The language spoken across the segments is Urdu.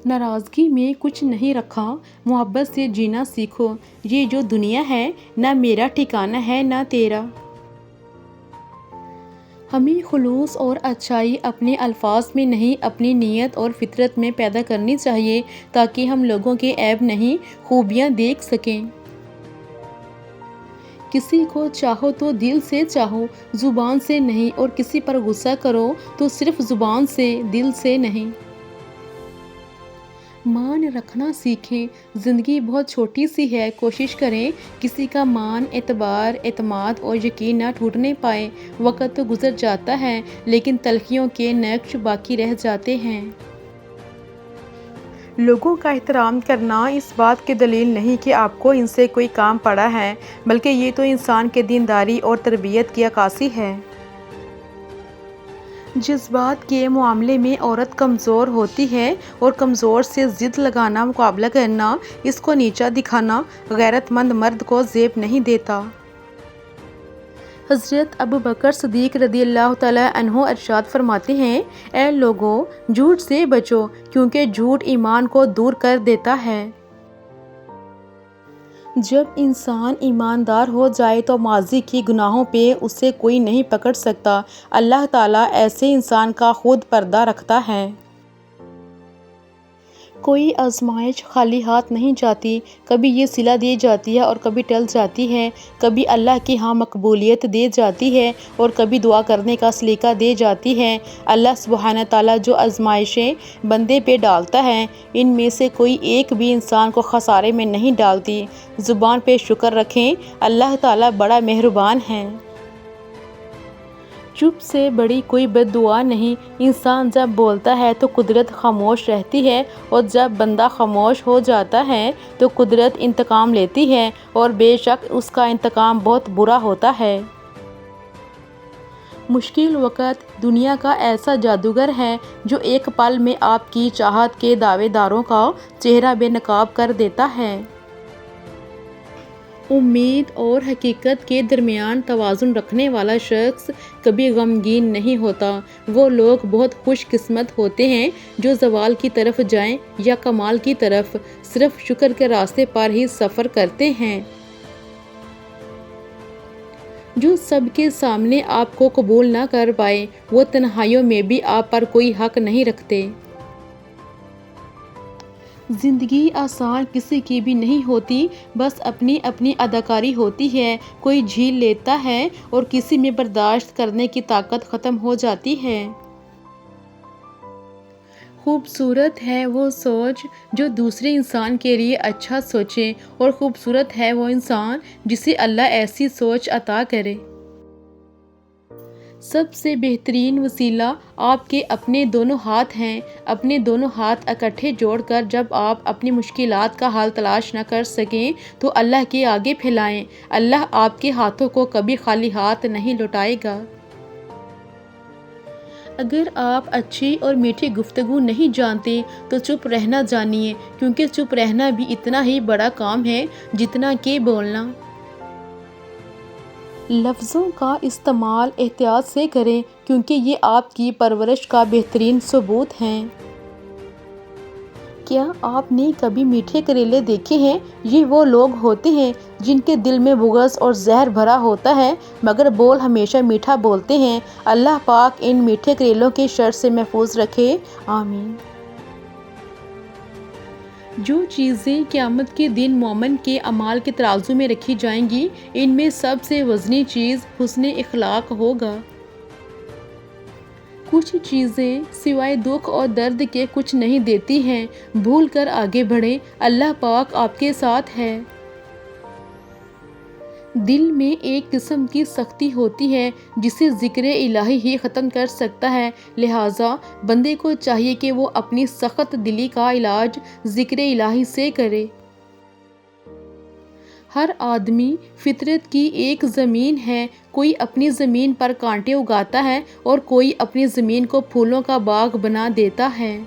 ناراضگی میں کچھ نہیں رکھا، محبت سے جینا سیکھو، یہ جو دنیا ہے نہ میرا ٹھکانہ ہے نہ تیرا۔ ہمیں خلوص اور اچھائی اپنے الفاظ میں نہیں اپنی نیت اور فطرت میں پیدا کرنی چاہیے تاکہ ہم لوگوں کے عیب نہیں خوبیاں دیکھ سکیں۔ کسی کو چاہو تو دل سے چاہو، زبان سے نہیں، اور کسی پر غصہ کرو تو صرف زبان سے، دل سے نہیں۔ مان رکھنا سیکھیں، زندگی بہت چھوٹی سی ہے، کوشش کریں کسی کا مان، اعتبار، اعتماد اور یقین نہ ٹوٹنے پائے۔ وقت تو گزر جاتا ہے لیکن تلخیوں کے نقش باقی رہ جاتے ہیں۔ لوگوں کا احترام کرنا اس بات کی دلیل نہیں کہ آپ کو ان سے کوئی کام پڑا ہے، بلکہ یہ تو انسان کے دینداری اور تربیت کی عکاسی ہے۔ جذبات کے معاملے میں عورت کمزور ہوتی ہے اور کمزور سے ضد لگانا، مقابلہ کرنا، اس کو نیچا دکھانا غیرت مند مرد کو زیب نہیں دیتا۔ حضرت ابوبکر صدیق رضی اللہ تعالیٰ عنہ ارشاد فرماتے ہیں، اے لوگو، جھوٹ سے بچو کیونکہ جھوٹ ایمان کو دور کر دیتا ہے۔ جب انسان ایماندار ہو جائے تو ماضی کے گناہوں پہ اسے کوئی نہیں پکڑ سکتا۔ اللہ تعالیٰ ایسے انسان کا خود پردہ رکھتا ہے۔ کوئی آزمائش خالی ہاتھ نہیں جاتی، کبھی یہ صلہ دی جاتی ہے اور کبھی ٹل جاتی ہے، کبھی اللہ کے ہاں مقبولیت دی جاتی ہے اور کبھی دعا کرنے کا سلیقہ دی جاتی ہے۔ اللہ سبحانہ تعالیٰ جو آزمائشیں بندے پہ ڈالتا ہے، ان میں سے کوئی ایک بھی انسان کو خسارے میں نہیں ڈالتی۔ زبان پہ شکر رکھیں، اللہ تعالیٰ بڑا مہربان ہے۔ چپ سے بڑی کوئی بد دعا نہیں۔ انسان جب بولتا ہے تو قدرت خاموش رہتی ہے، اور جب بندہ خاموش ہو جاتا ہے تو قدرت انتقام لیتی ہے، اور بے شک اس کا انتقام بہت برا ہوتا ہے۔ مشکل وقت دنیا کا ایسا جادوگر ہے جو ایک پل میں آپ کی چاہت کے دعوے داروں کا چہرہ بے نقاب کر دیتا ہے۔ امید اور حقیقت کے درمیان توازن رکھنے والا شخص کبھی غمگین نہیں ہوتا۔ وہ لوگ بہت خوش قسمت ہوتے ہیں جو زوال کی طرف جائیں یا کمال کی طرف، صرف شکر کے راستے پر ہی سفر کرتے ہیں۔ جو سب کے سامنے آپ کو قبول نہ کر پائے، وہ تنہائیوں میں بھی آپ پر کوئی حق نہیں رکھتے۔ زندگی آسان کسی کی بھی نہیں ہوتی، بس اپنی اپنی اداکاری ہوتی ہے۔ کوئی جھیل لیتا ہے اور کسی میں برداشت کرنے کی طاقت ختم ہو جاتی ہے۔ خوبصورت ہے وہ سوچ جو دوسرے انسان کے لیے اچھا سوچے، اور خوبصورت ہے وہ انسان جسے اللہ ایسی سوچ عطا کرے۔ سب سے بہترین وسیلہ آپ کے اپنے دونوں ہاتھ ہیں۔ اپنے دونوں ہاتھ اکٹھے جوڑ کر جب آپ اپنی مشکلات کا حل تلاش نہ کر سکیں تو اللہ کے آگے پھیلائیں۔ اللہ آپ کے ہاتھوں کو کبھی خالی ہاتھ نہیں لوٹائے گا۔ اگر آپ اچھی اور میٹھی گفتگو نہیں جانتے تو چپ رہنا جانیے، کیونکہ چپ رہنا بھی اتنا ہی بڑا کام ہے جتنا کہ بولنا۔ لفظوں کا استعمال احتیاط سے کریں کیونکہ یہ آپ کی پرورش کا بہترین ثبوت ہیں۔ کیا آپ نے کبھی میٹھے کریلے دیکھے ہیں؟ یہ وہ لوگ ہوتے ہیں جن کے دل میں بغض اور زہر بھرا ہوتا ہے مگر بول ہمیشہ میٹھا بولتے ہیں۔ اللہ پاک ان میٹھے کریلوں کے شر سے محفوظ رکھے، آمین۔ جو چیزیں قیامت کے دن مومن کے اعمال کے ترازو میں رکھی جائیں گی، ان میں سب سے وزنی چیز حسن اخلاق ہوگا۔ کچھ چیزیں سوائے دکھ اور درد کے کچھ نہیں دیتی ہیں، بھول کر آگے بڑھیں، اللہ پاک آپ کے ساتھ ہے۔ دل میں ایک قسم کی سختی ہوتی ہے جسے ذکر الہی ہی ختم کر سکتا ہے، لہٰذا بندے کو چاہیے کہ وہ اپنی سخت دلی کا علاج ذکر الہی سے کرے۔ ہر آدمی فطرت کی ایک زمین ہے، کوئی اپنی زمین پر کانٹے اگاتا ہے اور کوئی اپنی زمین کو پھولوں کا باغ بنا دیتا ہے۔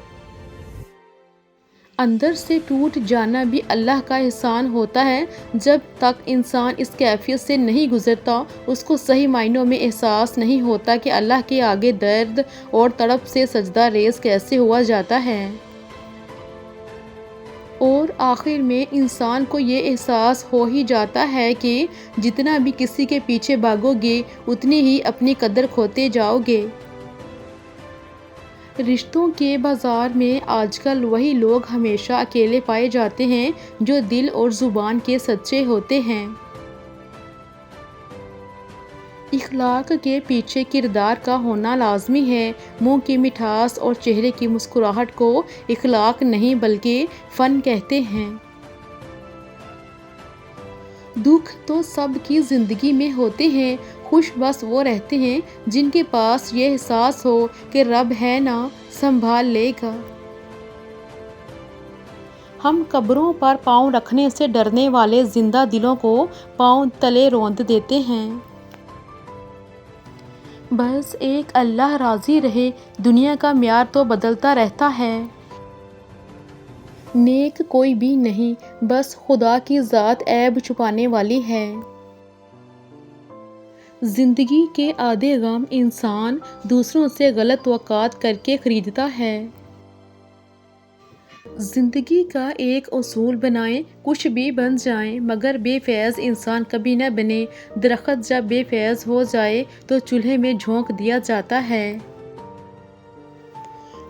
اندر سے ٹوٹ جانا بھی اللہ کا احسان ہوتا ہے۔ جب تک انسان اس کیفیت سے نہیں گزرتا، اس کو صحیح معنوں میں احساس نہیں ہوتا کہ اللہ کے آگے درد اور تڑپ سے سجدہ ریز کیسے ہوا جاتا ہے۔ اور آخر میں انسان کو یہ احساس ہو ہی جاتا ہے کہ جتنا بھی کسی کے پیچھے بھاگو گے اتنی ہی اپنی قدر کھوتے جاؤ گے۔ رشتوں کے بازار میں آج کل وہی لوگ ہمیشہ اکیلے پائے جاتے ہیں جو دل اور زبان کے سچے ہوتے ہیں۔ اخلاق کے پیچھے کردار کا ہونا لازمی ہے۔ منہ کی مٹھاس اور چہرے کی مسکراہٹ کو اخلاق نہیں بلکہ فن کہتے ہیں۔ دکھ تو سب کی زندگی میں ہوتے ہیں، خوش بس وہ رہتے ہیں جن کے پاس یہ احساس ہو کہ رب ہے نا، سنبھال لے گا۔ ہم قبروں پر پاؤں رکھنے سے ڈرنے والے زندہ دلوں کو پاؤں تلے روند دیتے ہیں۔ بس ایک اللہ راضی رہے، دنیا کا معیار تو بدلتا رہتا ہے۔ نیک کوئی بھی نہیں، بس خدا کی ذات عیب چھپانے والی ہے۔ زندگی کے آدھے غم انسان دوسروں سے غلط توقعات کر کے خریدتا ہے۔ زندگی کا ایک اصول بنائیں، کچھ بھی بن جائیں مگر بے فیض انسان کبھی نہ بنے۔ درخت جب بے فیض ہو جائے تو چولہے میں جھونک دیا جاتا ہے۔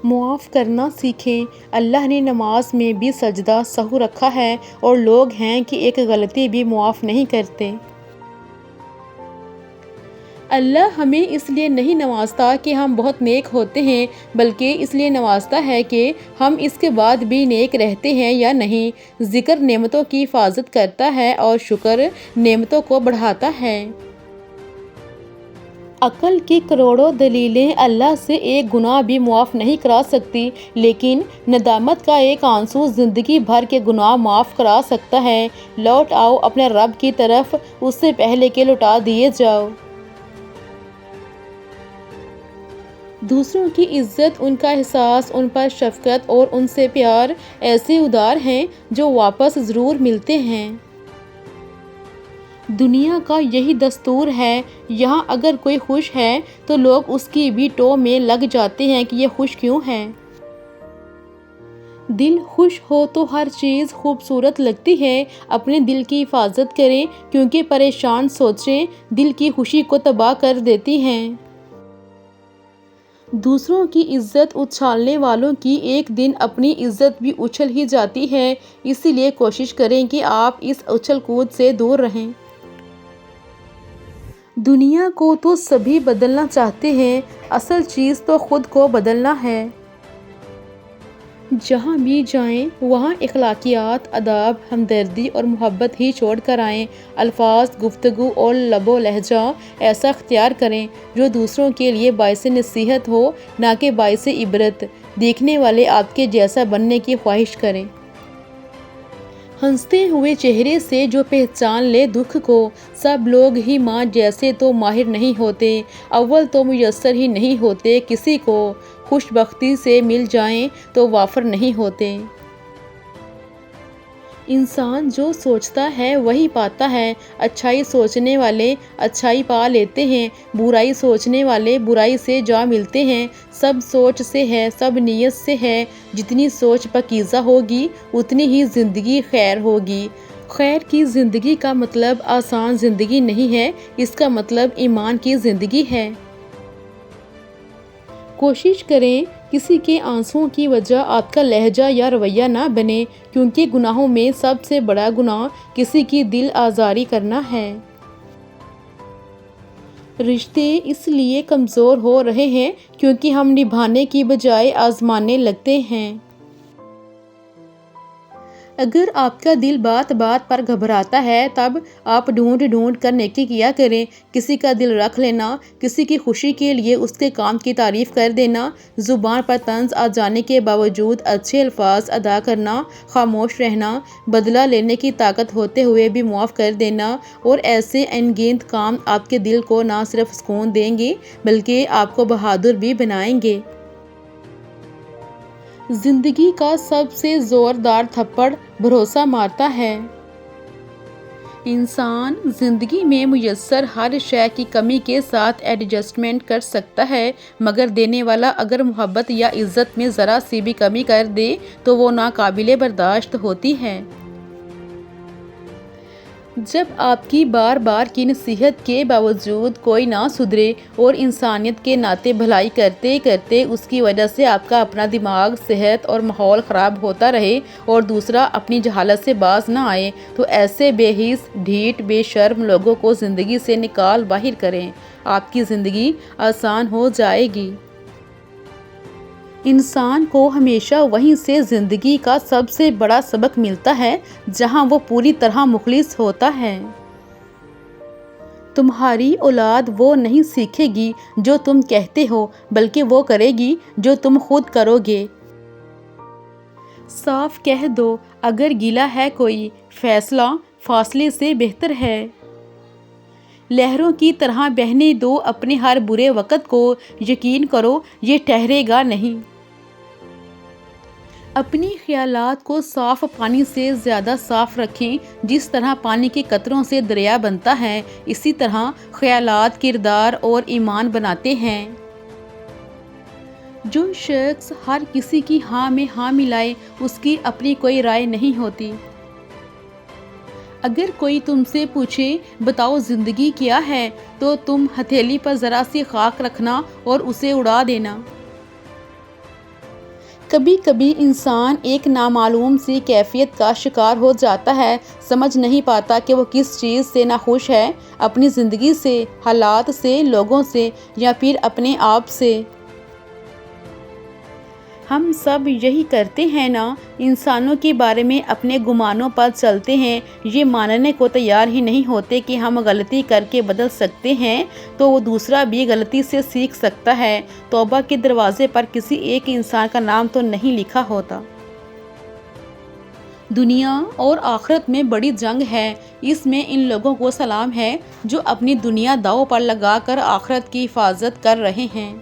معاف کرنا سیکھیں، اللہ نے نماز میں بھی سجدہ سہو رکھا ہے اور لوگ ہیں کہ ایک غلطی بھی معاف نہیں کرتے۔ اللہ ہمیں اس لیے نہیں نوازتا کہ ہم بہت نیک ہوتے ہیں بلکہ اس لیے نوازتا ہے کہ ہم اس کے بعد بھی نیک رہتے ہیں یا نہیں۔ ذکر نعمتوں کی حفاظت کرتا ہے اور شکر نعمتوں کو بڑھاتا ہے۔ عقل کی کروڑوں دلیلیں اللہ سے ایک گناہ بھی معاف نہیں کرا سکتی، لیکن ندامت کا ایک آنسو زندگی بھر کے گناہ معاف کرا سکتا ہے۔ لوٹ آؤ اپنے رب کی طرف، اس سے پہلے کہ لوٹا دیے جاؤ۔ دوسروں کی عزت، ان کا احساس، ان پر شفقت اور ان سے پیار ایسے ادار ہیں جو واپس ضرور ملتے ہیں۔ دنیا کا یہی دستور ہے، یہاں اگر کوئی خوش ہے تو لوگ اس کی بھی ٹو میں لگ جاتے ہیں کہ یہ خوش کیوں ہے۔ دل خوش ہو تو ہر چیز خوبصورت لگتی ہے۔ اپنے دل کی حفاظت کریں کیونکہ پریشان سوچیں دل کی خوشی کو تباہ کر دیتی ہیں۔ دوسروں کی عزت اچھالنے والوں کی ایک دن اپنی عزت بھی اچھل ہی جاتی ہے، اسی لیے کوشش کریں کہ آپ اس اچھل کود سے دور رہیں۔ دنیا کو تو سبھی بدلنا چاہتے ہیں، اصل چیز تو خود کو بدلنا ہے۔ جہاں بھی جائیں وہاں اخلاقیات، آداب، ہمدردی اور محبت ہی چھوڑ کر آئیں۔ الفاظ، گفتگو اور لب و لہجہ ایسا اختیار کریں جو دوسروں کے لیے باعث نصیحت ہو نہ کہ باعث عبرت۔ دیکھنے والے آپ کے جیسا بننے کی خواہش کریں۔ ہنستے ہوئے چہرے سے جو پہچان لے دکھ کو، سب لوگ ہی ماں جیسے تو ماہر نہیں ہوتے، اول تو میسر ہی نہیں ہوتے، کسی کو خوش بختی سے مل جائیں تو وافر نہیں ہوتے۔ انسان جو سوچتا ہے وہی پاتا ہے، اچھائی سوچنے والے اچھائی پا لیتے ہیں، برائی سوچنے والے برائی سے جا ملتے ہیں۔ سب سوچ سے ہے، سب نیت سے ہے، جتنی سوچ پاکیزہ ہوگی اتنی ہی زندگی خیر ہوگی۔ خیر کی زندگی کا مطلب آسان زندگی نہیں ہے، اس کا مطلب ایمان کی زندگی ہے۔ کوشش کریں کسی کے آنسوؤں کی وجہ آپ کا لہجہ یا رویہ نہ بنے، کیونکہ گناہوں میں سب سے بڑا گناہ کسی کی دل آزاری کرنا ہے۔ رشتے اس لیے کمزور ہو رہے ہیں کیونکہ ہم نبھانے کی بجائے آزمانے لگتے ہیں۔ اگر آپ کا دل بات بات پر گھبراتا ہے تب آپ ڈھونڈ ڈھونڈ کر نیکی کیا کریں۔ کسی کا دل رکھ لینا، کسی کی خوشی کے لیے اس کے کام کی تعریف کر دینا، زبان پر طنز آ جانے کے باوجود اچھے الفاظ ادا کرنا، خاموش رہنا، بدلہ لینے کی طاقت ہوتے ہوئے بھی معاف کر دینا اور ایسے ان گنت کام آپ کے دل کو نہ صرف سکون دیں گے بلکہ آپ کو بہادر بھی بنائیں گے۔ زندگی کا سب سے زوردار تھپڑ بھروسہ مارتا ہے۔ انسان زندگی میں میسر ہر شے کی کمی کے ساتھ ایڈجسٹمنٹ کر سکتا ہے، مگر دینے والا اگر محبت یا عزت میں ذرا سی بھی کمی کر دے تو وہ ناقابل برداشت ہوتی ہے۔ جب آپ کی بار بار کی نصیحت کے باوجود کوئی نہ سدھرے اور انسانیت کے ناطے بھلائی کرتے کرتے اس کی وجہ سے آپ کا اپنا دماغ، صحت اور ماحول خراب ہوتا رہے اور دوسرا اپنی جہالت سے باز نہ آئے، تو ایسے بے حس، ڈھیٹ، بے شرم لوگوں کو زندگی سے نکال باہر کریں، آپ کی زندگی آسان ہو جائے گی۔ انسان کو ہمیشہ وہیں سے زندگی کا سب سے بڑا سبق ملتا ہے جہاں وہ پوری طرح مخلص ہوتا ہے۔ تمہاری اولاد وہ نہیں سیکھے گی جو تم کہتے ہو، بلکہ وہ کرے گی جو تم خود کرو گے۔ صاف کہہ دو، اگر گلہ ہے کوئی، فیصلہ فاصلے سے بہتر ہے۔ لہروں کی طرح بہنے دو اپنے ہر برے وقت کو، یقین کرو یہ ٹھہرے گا نہیں۔ اپنی خیالات کو صاف پانی سے زیادہ صاف رکھیں، جس طرح پانی کے قطروں سے دریا بنتا ہے، اسی طرح خیالات کردار اور ایمان بناتے ہیں۔ جو شخص ہر کسی کی ہاں میں ہاں ملائے، اس کی اپنی کوئی رائے نہیں ہوتی۔ اگر کوئی تم سے پوچھے بتاؤ زندگی کیا ہے، تو تم ہتھیلی پر ذرا سی خاک رکھنا اور اسے اڑا دینا۔ کبھی کبھی انسان ایک نامعلوم سی کیفیت کا شکار ہو جاتا ہے، سمجھ نہیں پاتا کہ وہ کس چیز سے ناخوش ہے، اپنی زندگی سے، حالات سے، لوگوں سے، یا پھر اپنے آپ سے۔ ہم سب یہی کرتے ہیں نا، انسانوں کے بارے میں اپنے گمانوں پر چلتے ہیں، یہ ماننے کو تیار ہی نہیں ہوتے کہ ہم غلطی کر کے بدل سکتے ہیں تو وہ دوسرا بھی غلطی سے سیکھ سکتا ہے۔ توبہ کے دروازے پر کسی ایک انسان کا نام تو نہیں لکھا ہوتا۔ دنیا اور آخرت میں بڑی جنگ ہے، اس میں ان لوگوں کو سلام ہے جو اپنی دنیا داؤ پر لگا کر آخرت کی حفاظت کر رہے ہیں۔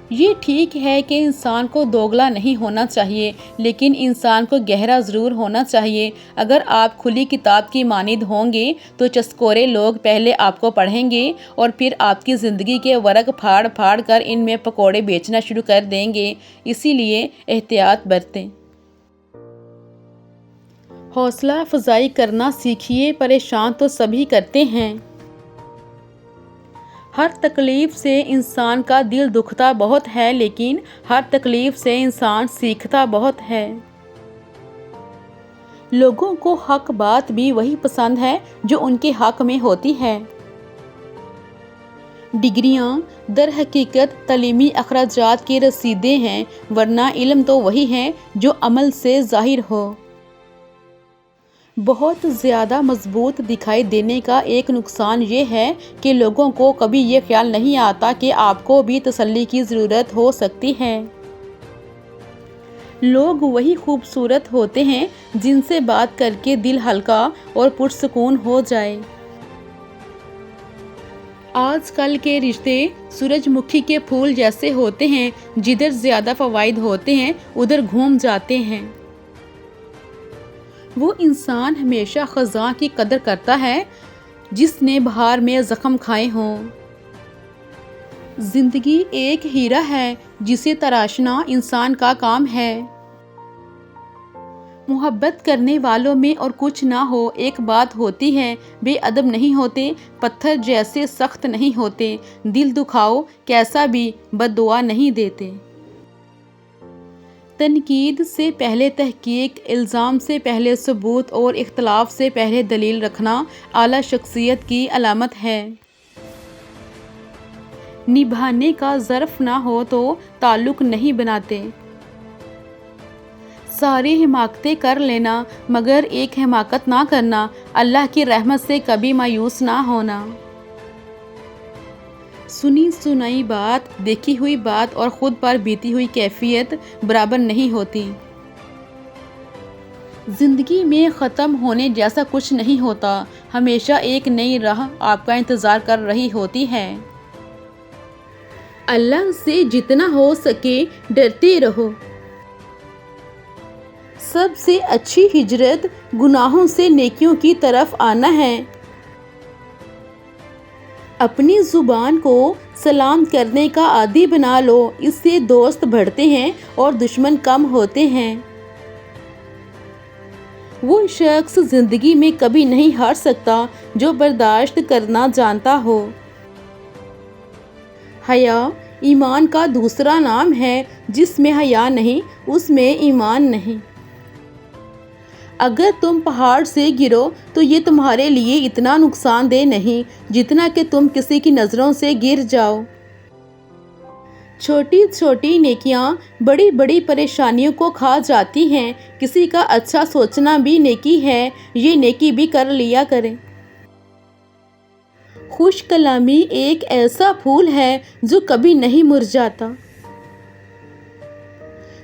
یہ ٹھیک ہے کہ انسان کو دوگلا نہیں ہونا چاہیے، لیکن انسان کو گہرا ضرور ہونا چاہیے۔ اگر آپ کھلی کتاب کی مانند ہوں گے تو چسکورے لوگ پہلے آپ کو پڑھیں گے اور پھر آپ کی زندگی کے ورق پھاڑ پھاڑ کر ان میں پکوڑے بیچنا شروع کر دیں گے، اسی لیے احتیاط برتیں۔ حوصلہ افزائی کرنا سیکھیے، پریشان تو سبھی کرتے ہیں۔ ہر تکلیف سے انسان کا دل دکھتا بہت ہے، لیکن ہر تکلیف سے انسان سیکھتا بہت ہے۔ لوگوں کو حق بات بھی وہی پسند ہے جو ان کے حق میں ہوتی ہے۔ ڈگریاں در حقیقت تعلیمی اخراجات کی رسیدیں ہیں، ورنہ علم تو وہی ہے جو عمل سے ظاہر ہو۔ بہت زیادہ مضبوط دکھائی دینے کا ایک نقصان یہ ہے کہ لوگوں کو کبھی یہ خیال نہیں آتا کہ آپ کو بھی تسلی کی ضرورت ہو سکتی ہے۔ لوگ وہی خوبصورت ہوتے ہیں جن سے بات کر کے دل ہلکا اور پرسکون ہو جائے۔ آج کل کے رشتے سورج مکھی کے پھول جیسے ہوتے ہیں، جدھر زیادہ فوائد ہوتے ہیں ادھر گھوم جاتے ہیں۔ وہ انسان ہمیشہ خزاں کی قدر کرتا ہے جس نے بہار میں زخم کھائے ہوں۔ زندگی ایک ہیرا ہے جسے تراشنا انسان کا کام ہے۔ محبت کرنے والوں میں اور کچھ نہ ہو ایک بات ہوتی ہے، بے ادب نہیں ہوتے، پتھر جیسے سخت نہیں ہوتے، دل دکھاؤ کیسا بھی، بد دعا نہیں دیتے۔ تنقید سے پہلے تحقیق، الزام سے پہلے ثبوت اور اختلاف سے پہلے دلیل رکھنا اعلیٰ شخصیت کی علامت ہے۔ نبھانے کا ظرف نہ ہو تو تعلق نہیں بناتے۔ ساری حماقتیں کر لینا مگر ایک حماقت نہ کرنا، اللہ کی رحمت سے کبھی مایوس نہ ہونا۔ سنی سنائی بات، دیکھی ہوئی بات اور خود پر بیتی ہوئی کیفیت برابر نہیں ہوتی۔ زندگی میں ختم ہونے جیسا کچھ نہیں ہوتا، ہمیشہ ایک نئی راہ آپ کا انتظار کر رہی ہوتی ہے۔ اللہ سے جتنا ہو سکے ڈرتے رہو۔ سب سے اچھی ہجرت گناہوں سے نیکیوں کی طرف آنا ہے۔ اپنی زبان کو سلام کرنے کا عادی بنا لو، اس سے دوست بڑھتے ہیں اور دشمن کم ہوتے ہیں۔ وہ شخص زندگی میں کبھی نہیں ہار سکتا جو برداشت کرنا جانتا ہو۔ حیا ایمان کا دوسرا نام ہے، جس میں حیا نہیں اس میں ایمان نہیں۔ اگر تم پہاڑ سے گرو تو یہ تمہارے لیے اتنا نقصان دہ نہیں جتنا کہ تم کسی کی نظروں سے گر جاؤ۔ چھوٹی چھوٹی نیکیاں بڑی بڑی پریشانیوں کو کھا جاتی ہیں۔ کسی کا اچھا سوچنا بھی نیکی ہے، یہ نیکی بھی کر لیا کریں۔ خوش کلامی ایک ایسا پھول ہے جو کبھی نہیں مرجھاتا۔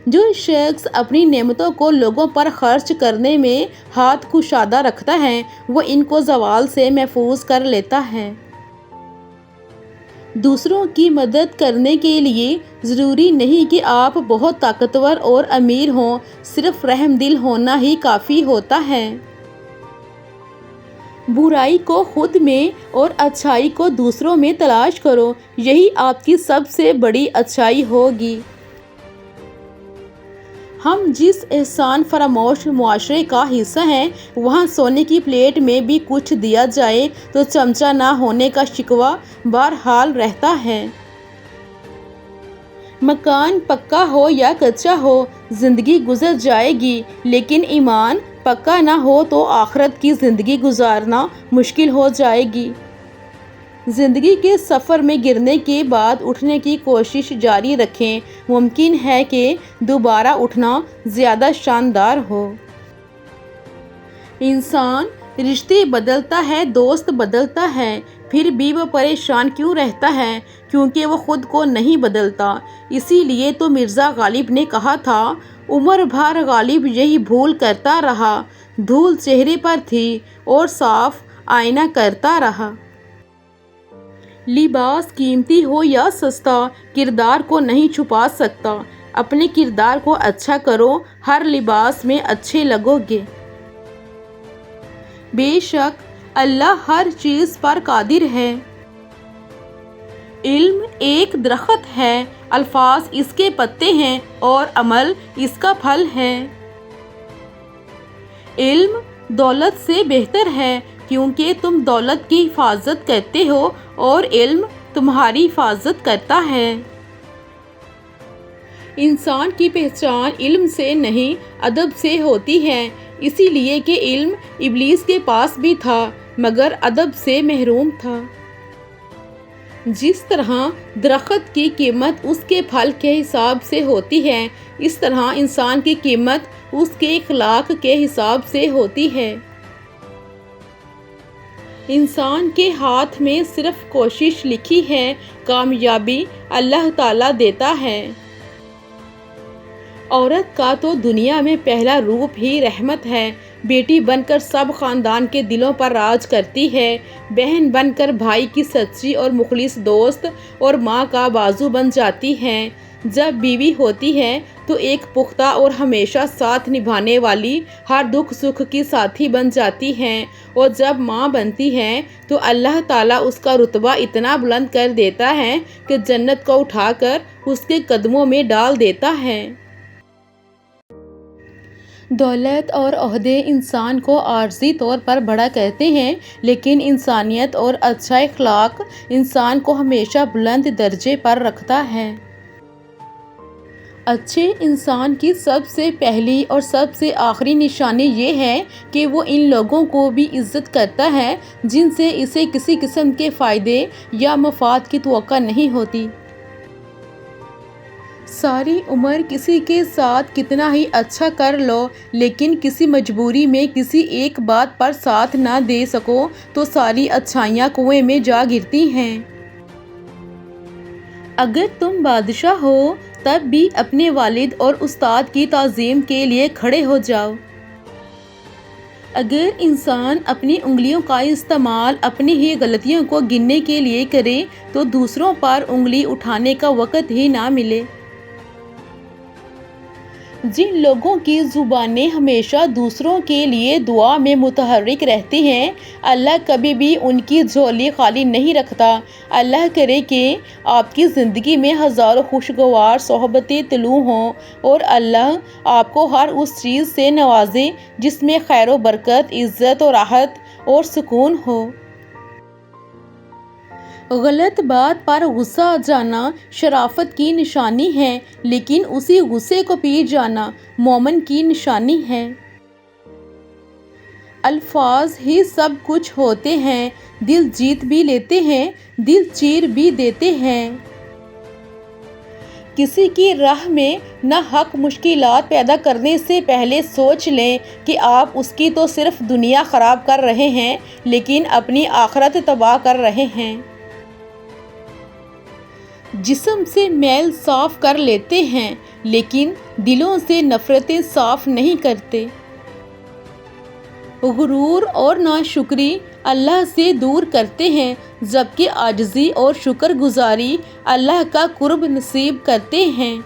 جو شخص اپنی نعمتوں کو لوگوں پر خرچ کرنے میں ہاتھ کشادہ رکھتا ہے، وہ ان کو زوال سے محفوظ کر لیتا ہے۔ دوسروں کی مدد کرنے کے لیے ضروری نہیں کہ آپ بہت طاقتور اور امیر ہوں، صرف رحم دل ہونا ہی کافی ہوتا ہے۔ برائی کو خود میں اور اچھائی کو دوسروں میں تلاش کرو، یہی آپ کی سب سے بڑی اچھائی ہوگی۔ ہم جس احسان فراموش معاشرے کا حصہ ہیں، وہاں سونے کی پلیٹ میں بھی کچھ دیا جائے تو چمچہ نہ ہونے کا شکوہ بہرحال رہتا ہے۔ مکان پکا ہو یا کچا ہو، زندگی گزر جائے گی، لیکن ایمان پکا نہ ہو تو آخرت کی زندگی گزارنا مشکل ہو جائے گی۔ زندگی کے سفر میں گرنے کے بعد اٹھنے کی کوشش جاری رکھیں، ممکن ہے کہ دوبارہ اٹھنا زیادہ شاندار ہو۔ انسان رشتے بدلتا ہے، دوست بدلتا ہے، پھر بھی وہ پریشان کیوں رہتا ہے؟ کیونکہ وہ خود کو نہیں بدلتا۔ اسی لیے تو مرزا غالب نے کہا تھا، عمر بھر غالب یہی بھول کرتا رہا، دھول چہرے پر تھی اور صاف آئینہ کرتا رہا۔ لباس قیمتی ہو یا سستا، کردار کو نہیں چھپا سکتا۔ اپنے کردار کو اچھا کرو، ہر لباس میں اچھے لگو گے۔ بے شک اللہ ہر چیز پر قادر ہے۔ علم ایک درخت ہے، الفاظ اس کے پتے ہیں اور عمل اس کا پھل ہے۔ علم دولت سے بہتر ہے، کیونکہ تم دولت کی حفاظت کرتے ہو اور علم تمہاری حفاظت کرتا ہے۔ انسان کی پہچان علم سے نہیں، ادب سے ہوتی ہے، اسی لیے کہ علم ابلیس کے پاس بھی تھا مگر ادب سے محروم تھا۔ جس طرح درخت کی قیمت اس کے پھل کے حساب سے ہوتی ہے، اس طرح انسان کی قیمت اس کے اخلاق کے حساب سے ہوتی ہے۔ انسان کے ہاتھ میں صرف کوشش لکھی ہے، کامیابی اللہ تعالیٰ دیتا ہے۔ عورت کا تو دنیا میں پہلا روپ ہی رحمت ہے، بیٹی بن کر سب خاندان کے دلوں پر راج کرتی ہے، بہن بن کر بھائی کی سچی اور مخلص دوست اور ماں کا بازو بن جاتی ہے، جب بیوی ہوتی ہے تو ایک پختہ اور ہمیشہ ساتھ نبھانے والی ہر دکھ سکھ کی ساتھی بن جاتی ہے، اور جب ماں بنتی ہے تو اللہ تعالیٰ اس کا رتبہ اتنا بلند کر دیتا ہے کہ جنت کو اٹھا کر اس کے قدموں میں ڈال دیتا ہے۔ دولت اور عہدے انسان کو عارضی طور پر بڑا کرتے ہیں، لیکن انسانیت اور اچھا اخلاق انسان کو ہمیشہ بلند درجے پر رکھتا ہے۔ اچھے انسان کی سب سے پہلی اور سب سے آخری نشانی یہ ہے کہ وہ ان لوگوں کو بھی عزت کرتا ہے جن سے اسے کسی قسم کے فائدے یا مفاد کی توقع نہیں ہوتی۔ ساری عمر کسی کے ساتھ کتنا ہی اچھا کر لو، لیکن کسی مجبوری میں کسی ایک بات پر ساتھ نہ دے سکو تو ساری اچھائیاں کنویں میں جا گرتی ہیں۔ اگر تم بادشاہ ہو تب بھی اپنے والد اور استاد کی تعظیم کے لیے کھڑے ہو جاؤ۔ اگر انسان اپنی انگلیوں کا استعمال اپنی ہی غلطیوں کو گننے کے لیے کرے تو دوسروں پر انگلی اٹھانے کا وقت ہی نہ ملے۔ جن لوگوں کی زبانیں ہمیشہ دوسروں کے لیے دعا میں متحرک رہتی ہیں، اللہ کبھی بھی ان کی جھولی خالی نہیں رکھتا۔ اللہ کرے کہ آپ کی زندگی میں ہزاروں خوشگوار صحبتیں طلوع ہوں اور اللہ آپ کو ہر اس چیز سے نوازے جس میں خیر و برکت، عزت و راحت اور سکون ہو۔ غلط بات پر غصہ آ جانا شرافت کی نشانی ہے، لیکن اسی غصے کو پی جانا مومن کی نشانی ہے۔ الفاظ ہی سب کچھ ہوتے ہیں، دل جیت بھی لیتے ہیں، دل چیر بھی دیتے ہیں۔ کسی کی راہ میں ناحق مشکلات پیدا کرنے سے پہلے سوچ لیں کہ آپ اس کی تو صرف دنیا خراب کر رہے ہیں لیکن اپنی آخرت تباہ کر رہے ہیں۔ جسم سے میل صاف کر لیتے ہیں لیکن دلوں سے نفرتیں صاف نہیں کرتے۔ غرور اور ناشکری اللہ سے دور کرتے ہیں، جبکہ عاجزی اور شکر گزاری اللہ کا قرب نصیب کرتے ہیں۔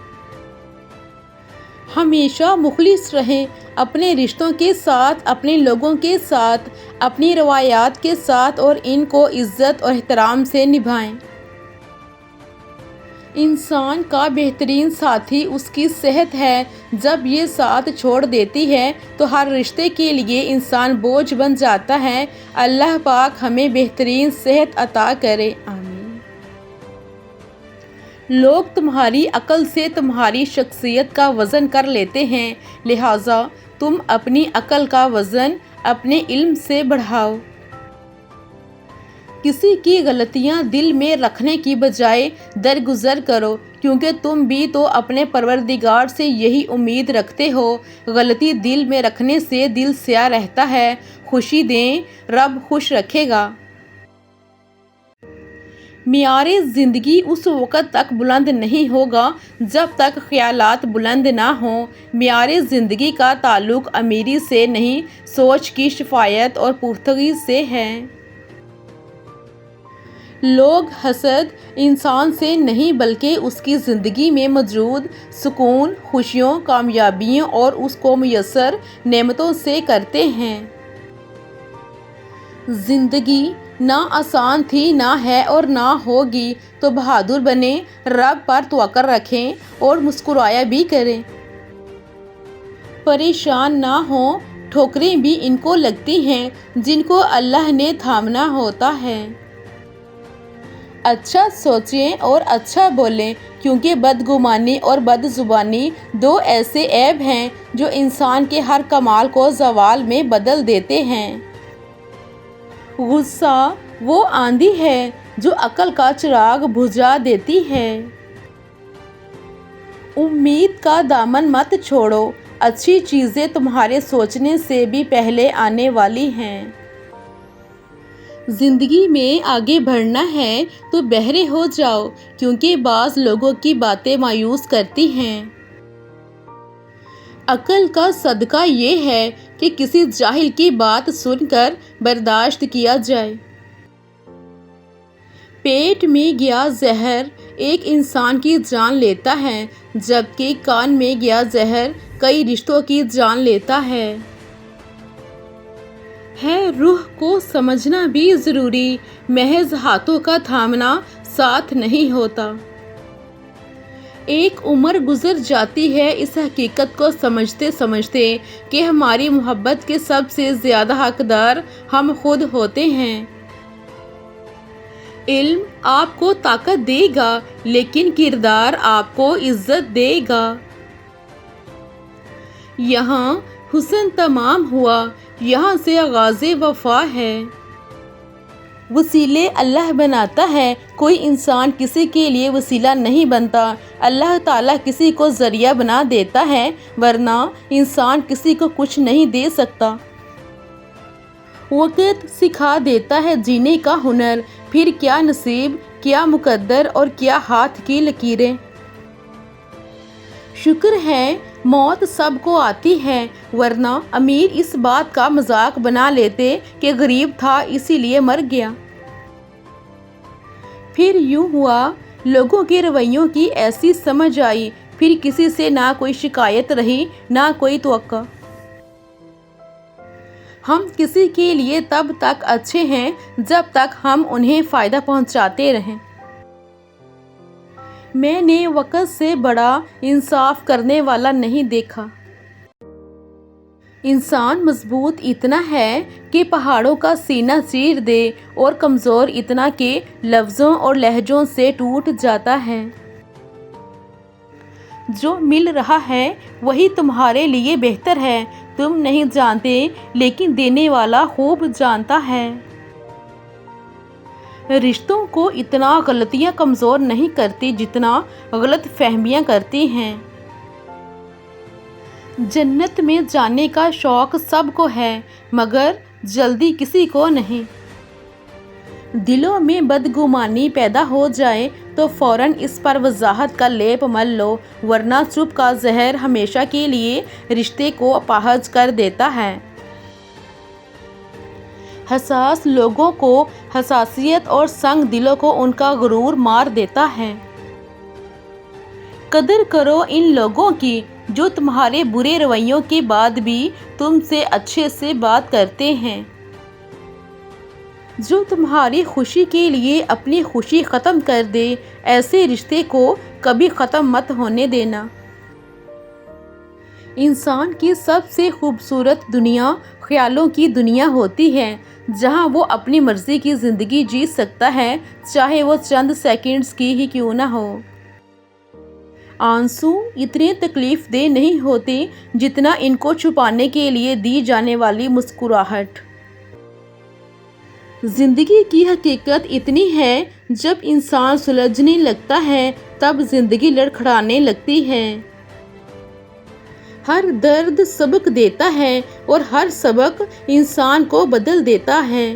ہمیشہ مخلص رہیں، اپنے رشتوں کے ساتھ، اپنے لوگوں کے ساتھ، اپنی روایات کے ساتھ اور ان کو عزت اور احترام سے نبھائیں۔ انسان کا بہترین ساتھی اس کی صحت ہے، جب یہ ساتھ چھوڑ دیتی ہے تو ہر رشتے کے لیے انسان بوجھ بن جاتا ہے۔ اللہ پاک ہمیں بہترین صحت عطا کرے، آمین۔ لوگ تمہاری عقل سے تمہاری شخصیت کا وزن کر لیتے ہیں، لہٰذا تم اپنی عقل کا وزن اپنے علم سے بڑھاؤ۔ کسی کی غلطیاں دل میں رکھنے کی بجائے درگزر کرو، کیونکہ تم بھی تو اپنے پروردگار سے یہی امید رکھتے ہو۔ غلطی دل میں رکھنے سے دل سیاہ رہتا ہے، خوشی دیں، رب خوش رکھے گا۔ معیار زندگی اس وقت تک بلند نہیں ہوگا جب تک خیالات بلند نہ ہوں۔ معیار زندگی کا تعلق امیری سے نہیں، سوچ کی شفافیت اور پختگی سے ہے۔ لوگ حسد انسان سے نہیں بلکہ اس کی زندگی میں موجود سکون، خوشیوں، کامیابیوں اور اس کو میسر نعمتوں سے کرتے ہیں۔ زندگی نہ آسان تھی، نہ ہے اور نہ ہوگی، تو بہادر بنیں، رب پر توکل رکھیں اور مسکرایا بھی کریں۔ پریشان نہ ہوں، ٹھوکریں بھی ان کو لگتی ہیں جن کو اللہ نے تھامنا ہوتا ہے۔ اچھا سوچیں اور اچھا بولیں، کیونکہ بدگمانی اور بدزبانی دو ایسے عیب ہیں جو انسان کے ہر کمال کو زوال میں بدل دیتے ہیں۔ غصہ وہ آندھی ہے جو عقل کا چراغ بجھا دیتی ہے۔ امید کا دامن مت چھوڑو، اچھی چیزیں تمہارے سوچنے سے بھی پہلے آنے والی ہیں۔ زندگی میں آگے بڑھنا ہے تو بہرے ہو جاؤ، کیونکہ بعض لوگوں کی باتیں مایوس کرتی ہیں۔ عقل کا صدقہ یہ ہے کہ کسی جاہل کی بات سن کر برداشت کیا جائے۔ پیٹ میں گیا زہر ایک انسان کی جان لیتا ہے، جبکہ کان میں گیا زہر کئی رشتوں کی جان لیتا ہے۔ روح کو سمجھنا بھی ضروری، محض ہاتھوں کا تھامنا ساتھ نہیں ہوتا۔ ایک عمر گزر جاتی ہے اس حقیقت کو سمجھتے سمجھتے کہ ہماری محبت کے سب سے زیادہ حقدار ہم خود ہوتے ہیں۔ علم آپ کو طاقت دے گا، لیکن کردار آپ کو عزت دے گا۔ یہاں حسن تمام ہوا، یہاں سے آغاز وفا ہے۔ وسیلے اللہ بناتا ہے، کوئی انسان کسی کے لیے وسیلہ نہیں بنتا۔ اللہ تعالیٰ کسی کو ذریعہ بنا دیتا ہے، ورنہ انسان کسی کو کچھ نہیں دے سکتا۔ وقت سکھا دیتا ہے جینے کا ہنر، پھر کیا نصیب، کیا مقدر اور کیا ہاتھ کی لکیریں۔ شکر ہے موت سب کو آتی ہے، ورنہ امیر اس بات کا مذاق بنا لیتے کہ غریب تھا اسی لیے مر گیا۔ پھر یوں ہوا، لوگوں کے رویوں کی ایسی سمجھ آئی پھر کسی سے نہ کوئی شکایت رہی نہ کوئی توقع۔ ہم کسی کے لیے تب تک اچھے ہیں جب تک ہم انہیں فائدہ پہنچاتے رہیں۔ میں نے وقت سے بڑا انصاف کرنے والا نہیں دیکھا۔ انسان مضبوط اتنا ہے کہ پہاڑوں کا سینہ چیر دے اور کمزور اتنا کہ لفظوں اور لہجوں سے ٹوٹ جاتا ہے۔ جو مل رہا ہے وہی تمہارے لیے بہتر ہے، تم نہیں جانتے لیکن دینے والا خوب جانتا ہے۔ رشتوں کو اتنا غلطیاں کمزور نہیں کرتی جتنا غلط فہمیاں کرتی ہیں۔ جنت میں جانے کا شوق سب کو ہے مگر جلدی کسی کو نہیں۔ دلوں میں بدگمانی پیدا ہو جائے تو فوراً اس پر وضاحت کا لیپ مل لو، ورنہ چپ کا زہر ہمیشہ کے لیے رشتے کو اپاہج کر دیتا ہے۔ حساس لوگوں کو حساسیت اور سنگ دلوں کو ان کا غرور مار دیتا ہے۔ قدر کرو ان لوگوں کی جو تمہارے برے رویوں کے بعد بھی تم سے اچھے سے بات کرتے ہیں۔ جو تمہاری خوشی کے لیے اپنی خوشی ختم کر دے، ایسے رشتے کو کبھی ختم مت ہونے دینا۔ انسان کی سب سے خوبصورت دنیا خیالوں کی دنیا ہوتی ہے، جہاں وہ اپنی مرضی کی زندگی جی سکتا ہے، چاہے وہ چند سیکنڈز کی ہی کیوں نہ ہو۔ آنسو اتنے تکلیف دہ نہیں ہوتے جتنا ان کو چھپانے کے لیے دی جانے والی مسکراہٹ۔ زندگی کی حقیقت اتنی ہے، جب انسان سلجھنے لگتا ہے تب زندگی لڑکھڑانے لگتی ہے۔ ہر درد سبق دیتا ہے اور ہر سبق انسان کو بدل دیتا ہے۔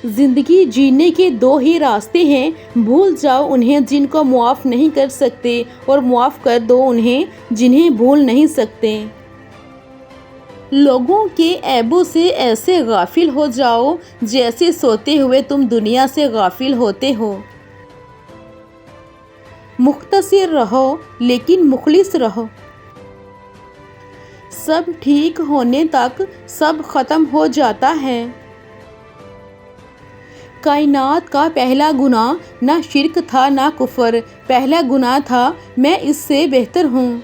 زندگی جینے کے دو ہی راستے ہیں، بھول جاؤ انہیں جن کو معاف نہیں کر سکتے اور معاف کر دو انہیں جنہیں بھول نہیں سکتے۔ لوگوں کے عیبوں سے ایسے غافل ہو جاؤ جیسے سوتے ہوئے تم دنیا سے غافل ہوتے ہو۔ مختصر رہو لیکن مخلص رہو۔ سب ٹھیک ہونے تک سب ختم ہو جاتا ہے۔ کائنات کا پہلا گناہ نہ شرک تھا نہ کفر، پہلا گناہ تھا میں اس سے بہتر ہوں۔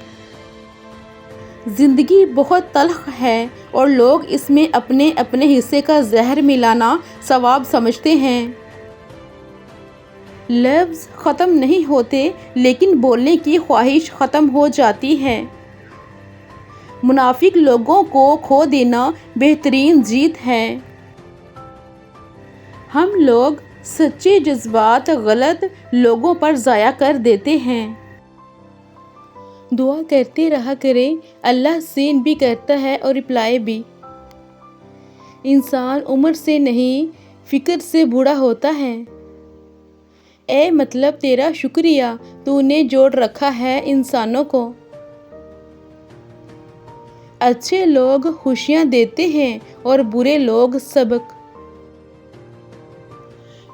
زندگی بہت تلخ ہے اور لوگ اس میں اپنے اپنے حصے کا زہر ملانا ثواب سمجھتے ہیں۔ لفظ ختم نہیں ہوتے لیکن بولنے کی خواہش ختم ہو جاتی ہے۔ منافق لوگوں کو کھو دینا بہترین جیت ہے۔ ہم لوگ سچے جذبات غلط لوگوں پر ضائع کر دیتے ہیں۔ دعا کرتے رہا کریں، اللہ سین بھی کرتا ہے اور رپلائی بھی۔ انسان عمر سے نہیں فکر سے بوڑھا ہوتا ہے۔ اے مطلب تیرا شکریہ، تو نے جوڑ رکھا ہے انسانوں کو۔ اچھے لوگ خوشیاں دیتے ہیں اور برے لوگ سبق۔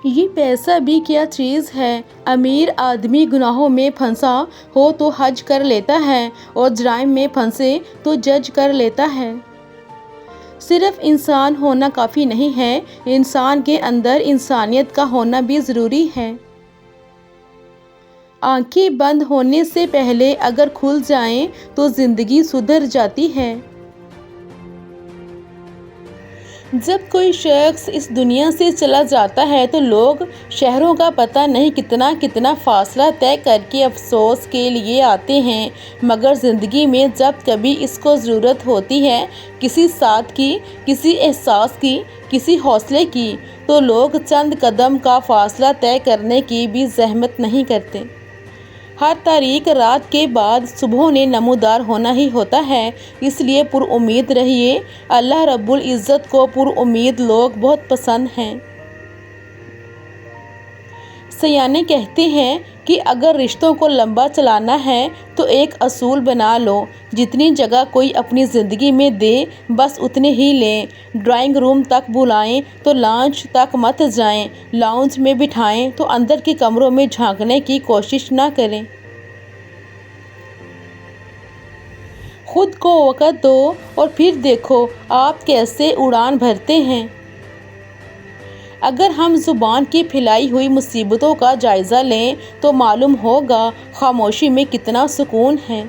یہ پیسہ بھی کیا چیز ہے، امیر آدمی گناہوں میں پھنسا ہو تو حج کر لیتا ہے اور جرائم میں پھنسے تو جج کر لیتا ہے۔ صرف انسان ہونا کافی نہیں ہے، انسان کے اندر انسانیت کا ہونا بھی ضروری ہے۔ آنکھیں بند ہونے سے پہلے اگر کھل جائیں تو زندگی سدھر جاتی ہے۔ جب کوئی شخص اس دنیا سے چلا جاتا ہے تو لوگ شہروں کا پتہ نہیں کتنا کتنا فاصلہ طے کر کے افسوس کے لیے آتے ہیں، مگر زندگی میں جب کبھی اس کو ضرورت ہوتی ہے کسی ساتھ کی، کسی احساس کی، کسی حوصلے کی، تو لوگ چند قدم کا فاصلہ طے کرنے کی بھی زحمت نہیں کرتے۔ ہر تاریک رات کے بعد صبح نے نمودار ہونا ہی ہوتا ہے، اس لیے پر امید رہیے۔ اللہ رب العزت کو پر امید لوگ بہت پسند ہیں۔ سیانے کہتے ہیں کہ اگر رشتوں کو لمبا چلانا ہے تو ایک اصول بنا لو، جتنی جگہ کوئی اپنی زندگی میں دے بس اتنے ہی لیں۔ ڈرائنگ روم تک بلائیں تو لانچ تک مت جائیں، لاؤنج میں بٹھائیں تو اندر کے کمروں میں جھانکنے کی کوشش نہ کریں۔ خود کو وقت دو اور پھر دیکھو آپ کیسے اڑان بھرتے ہیں۔ اگر ہم زبان کی پھیلائی ہوئی مصیبتوں کا جائزہ لیں تو معلوم ہوگا خاموشی میں کتنا سکون ہے۔